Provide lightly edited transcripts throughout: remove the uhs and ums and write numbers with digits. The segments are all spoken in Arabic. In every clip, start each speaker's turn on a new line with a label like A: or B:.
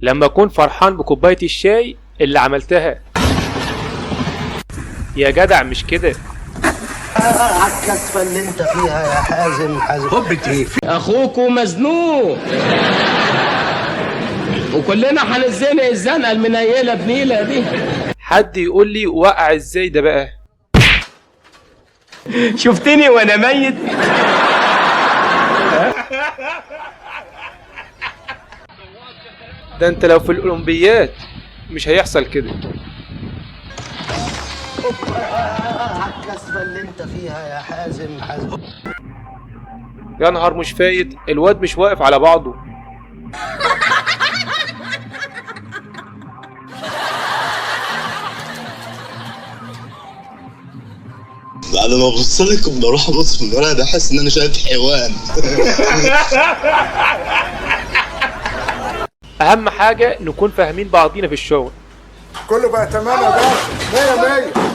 A: لما اكون فرحان بكوباية الشاي اللي عملتها. يا جدع مش كده.
B: عالكسفة اللي انت فيها يا حازم
C: هوبتي اخوكوا مزنوق وكلنا هنزنق الزنقه المنيله بنيله دي.
A: حد يقول لي وقع ازاي ده بقى؟
C: شفتني وانا ميت.
A: ده انت لو في الاولمبيات مش هيحصل كده.
B: عالكسفة اللي انت فيها يا حازم
A: يا نهار مش فايت، الواد مش واقف على بعضه.
D: بعد ما ابص لكم بروح ابص في المرايه ده احس ان انا شايف حيوان.
A: اهم حاجة نكون فاهمين بعضينا في الشغل.
E: كله بقى تمام يا باشا، 100 100.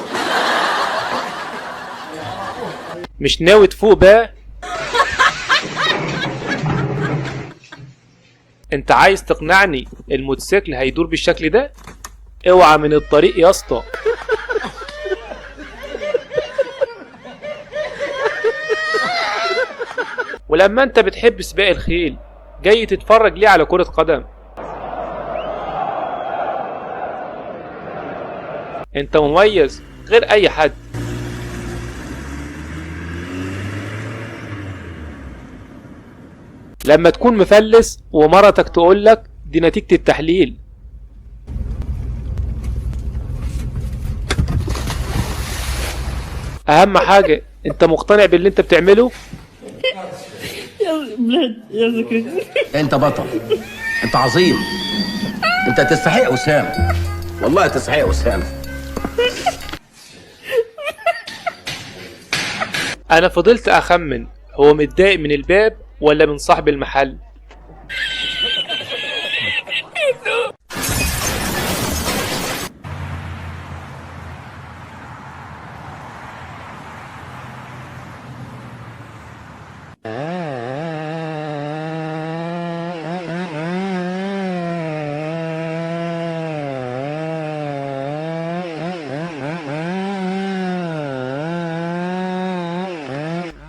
A: مش ناوي تفوق بقى؟ انت عايز تقنعني الموتوسيكل هيدور بالشكل ده؟ اوعى من الطريق يا اسطى. ولما انت بتحب سباق الخيل جاي تتفرج ليه على كرة قدم؟ انت مميز غير اي حد. لما تكون مفلس ومرتك تقولك دي نتيجة التحليل. اهم حاجة انت مقتنع باللي انت بتعمله؟
C: انت بطل، انت عظيم، انت تستحق وسام، والله تستحق وسام.
A: انا فضلت اخمن هو متضايق من الباب ولا من صاحب المحل.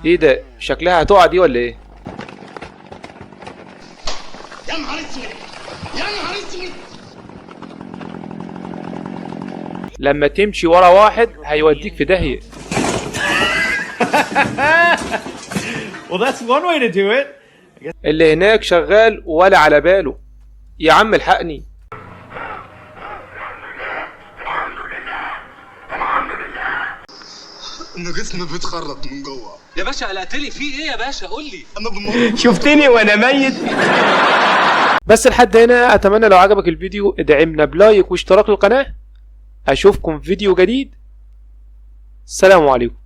A: ايه ده؟ شكلها هتقع دي ولا ايه؟
D: يا نهار اسود، يا نهار اسود.
A: لما تمشي ورا واحد هيوديك في داهية.
F: Well, that's one way to do it.
A: اللي هناك شغال ولا على باله. يا عم الحقني.
D: انا جسمي بيتخرط من جوه
G: يا باشا قلقتلي في ايه يا باشا؟ قول لي.
D: انا بمر.
C: شفتني وانا ميت.
A: بس لحد هنا اتمنى لو عجبك الفيديو ادعمنا بلايك واشتراك للقناة. اشوفكم في فيديو جديد. السلام عليكم.